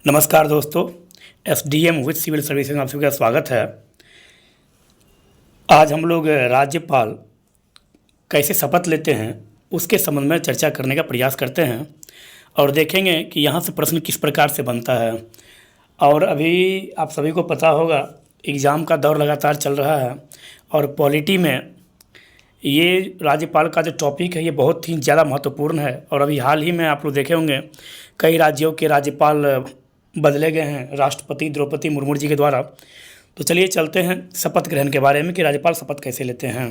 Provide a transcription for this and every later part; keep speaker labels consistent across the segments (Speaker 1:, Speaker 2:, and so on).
Speaker 1: नमस्कार दोस्तों, SDM with civil services में आप सभी का स्वागत है। आज हम लोग राज्यपाल कैसे शपथ लेते हैं उसके संबंध में चर्चा करने का प्रयास करते हैं और देखेंगे कि यहाँ से प्रश्न किस प्रकार से बनता है। और अभी आप सभी को पता होगा एग्ज़ाम का दौर लगातार चल रहा है और पॉलिटी में ये राज्यपाल का जो टॉपिक है ये बहुत ही ज़्यादा महत्वपूर्ण है। और अभी हाल ही में आप लोग देखे होंगे कई राज्यों के राज्यपाल बदले गए हैं राष्ट्रपति द्रौपदी मुर्मू जी के द्वारा। तो चलिए चलते हैं शपथ ग्रहण के बारे में कि राज्यपाल शपथ कैसे लेते हैं।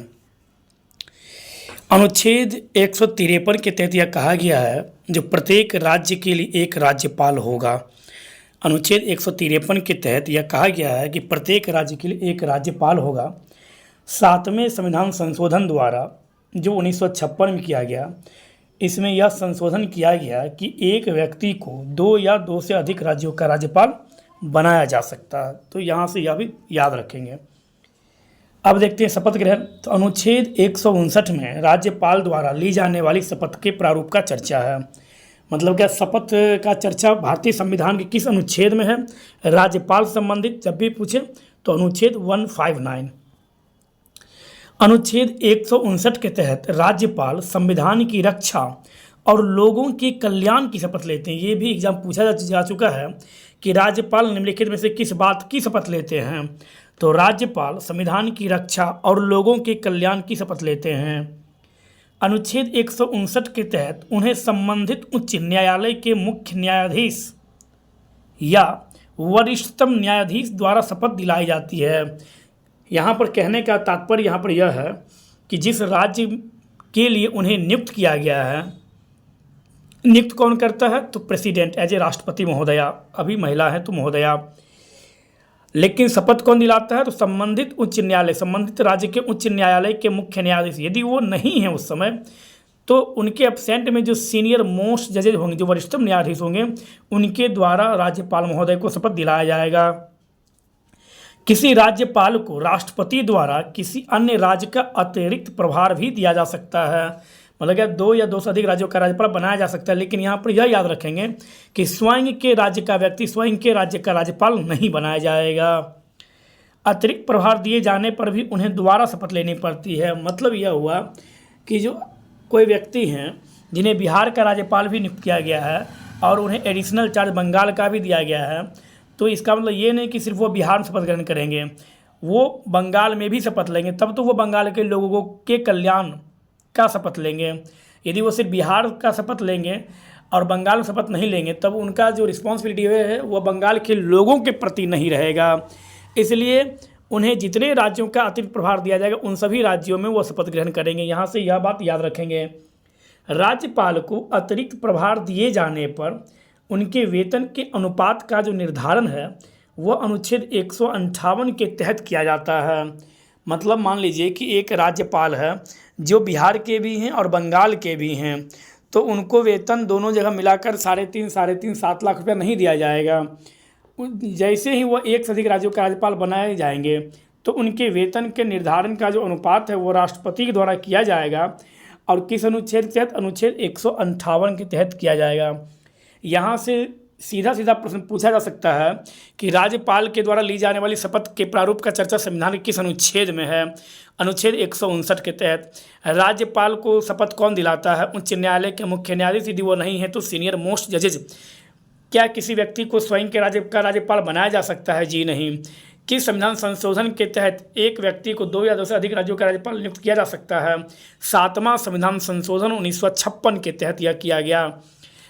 Speaker 1: अनुच्छेद 153 के तहत यह कहा गया है जो प्रत्येक राज्य के लिए एक राज्यपाल होगा। अनुच्छेद 153 के तहत यह कहा गया है कि प्रत्येक राज्य के लिए एक राज्यपाल होगा। 7वें संविधान संशोधन द्वारा जो 1956 में किया गया, इसमें यह संशोधन किया गया कि एक व्यक्ति को 2 या 2 से अधिक राज्यों का राज्यपाल बनाया जा सकता है। तो यहाँ से यह भी याद रखेंगे। अब देखते हैं शपथ ग्रहण। तो अनुच्छेद 159 में राज्यपाल द्वारा ली जाने वाली शपथ के प्रारूप का चर्चा है। मतलब क्या शपथ का चर्चा भारतीय संविधान के किस अनुच्छेद में है? राज्यपाल संबंधित जब भी पूछे तो अनुच्छेद 159। अनुच्छेद 159 के तहत राज्यपाल संविधान की रक्षा और लोगों के कल्याण की शपथ लेते हैं। ये भी एग्जाम पूछा जा चुका है कि राज्यपाल निम्नलिखित में से किस बात की शपथ लेते हैं। तो राज्यपाल संविधान की रक्षा और लोगों के कल्याण की शपथ लेते हैं। अनुच्छेद 159 के तहत उन्हें संबंधित उच्च न्यायालय के मुख्य न्यायाधीश या वरिष्ठतम न्यायाधीश द्वारा शपथ दिलाई जाती है। यहाँ पर कहने का तात्पर्य यहाँ पर यह है कि जिस राज्य के लिए उन्हें नियुक्त किया गया है, नियुक्त कौन करता है? तो प्रेसिडेंट एज ए राष्ट्रपति महोदया। अभी महिला है तो महोदया। लेकिन शपथ कौन दिलाता है? तो संबंधित उच्च न्यायालय, संबंधित राज्य के उच्च न्यायालय के मुख्य न्यायाधीश। यदि वो नहीं है उस समय तो उनके एब्सेंट में जो सीनियर मोस्ट जजेज होंगे, जो वरिष्ठतम न्यायाधीश होंगे, उनके द्वारा राज्यपाल महोदय को शपथ दिलाया जाएगा। किसी राज्यपाल को राष्ट्रपति द्वारा किसी अन्य राज्य का अतिरिक्त प्रभार भी दिया जा सकता है। मतलब क्या 2 या 2 से अधिक राज्यों का राज्यपाल बनाया जा सकता है। लेकिन यहाँ पर यह याद रखेंगे कि स्वयं के राज्य का व्यक्ति स्वयं के राज्य का राज्यपाल नहीं बनाया जाएगा। अतिरिक्त प्रभार दिए जाने पर भी उन्हें दोबारा शपथ लेनी पड़ती है। मतलब यह हुआ कि जो कोई व्यक्ति हैं जिन्हें बिहार का राज्यपाल भी नियुक्त किया गया है और उन्हें एडिशनल चार्ज बंगाल का भी दिया गया है, तो इसका मतलब ये नहीं कि सिर्फ वो बिहार में शपथ ग्रहण करेंगे, वो बंगाल में भी शपथ लेंगे। तब तो वो बंगाल के लोगों के कल्याण का शपथ लेंगे। यदि वो सिर्फ बिहार का शपथ लेंगे और बंगाल में शपथ नहीं लेंगे, तब उनका जो रिस्पॉन्सिबिलिटी है वो बंगाल के लोगों के प्रति नहीं रहेगा। इसलिए उन्हें जितने राज्यों का अतिरिक्त प्रभार दिया जाएगा उन सभी राज्यों में वो शपथ ग्रहण करेंगे। यहाँ से यह बात याद रखेंगे। राज्यपाल को अतिरिक्त प्रभार दिए जाने पर उनके वेतन के अनुपात का जो निर्धारण है वह अनुच्छेद 158 के तहत किया जाता है। मतलब मान लीजिए कि एक राज्यपाल है जो बिहार के भी हैं और बंगाल के भी हैं, तो उनको वेतन दोनों जगह मिलाकर 3.5 7 लाख रुपया नहीं दिया जाएगा। जैसे ही वो एक से अधिक राज्यों का राज्यपाल बनाए जाएंगे तो उनके वेतन के निर्धारण का जो अनुपात है वो राष्ट्रपति के द्वारा किया जाएगा। और किस अनुच्छेद के तहत? अनुच्छेद 158 के तहत किया जाएगा। यहाँ से सीधा प्रश्न पूछा जा सकता है कि राज्यपाल के द्वारा ली जाने वाली शपथ के प्रारूप का चर्चा संविधान के किस अनुच्छेद में है? अनुच्छेद 159 के तहत। राज्यपाल को शपथ कौन दिलाता है? उच्च न्यायालय के मुख्य न्यायाधीश। यदि वो नहीं है तो सीनियर मोस्ट जजेज। क्या किसी व्यक्ति को स्वयं के राज्य का राज्यपाल बनाया जा सकता है? जी नहीं। किस संविधान संशोधन के तहत एक व्यक्ति को 2 या 2 से अधिक राज्यों का राज्यपाल नियुक्त किया जा सकता है? 7वां संविधान संशोधन 1956 के तहत यह किया गया।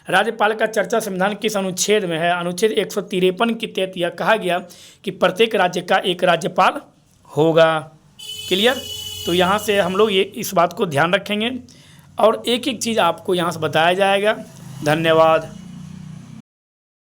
Speaker 1: राज्यपाल का चर्चा संविधान किस अनुच्छेद में है? अनुच्छेद 153 के तहत यह कहा गया कि प्रत्येक राज्य का एक राज्यपाल होगा। क्लियर? तो यहाँ से हम लोग ये इस बात को ध्यान रखेंगे और एक एक चीज़ आपको यहाँ से बताया जाएगा। धन्यवाद।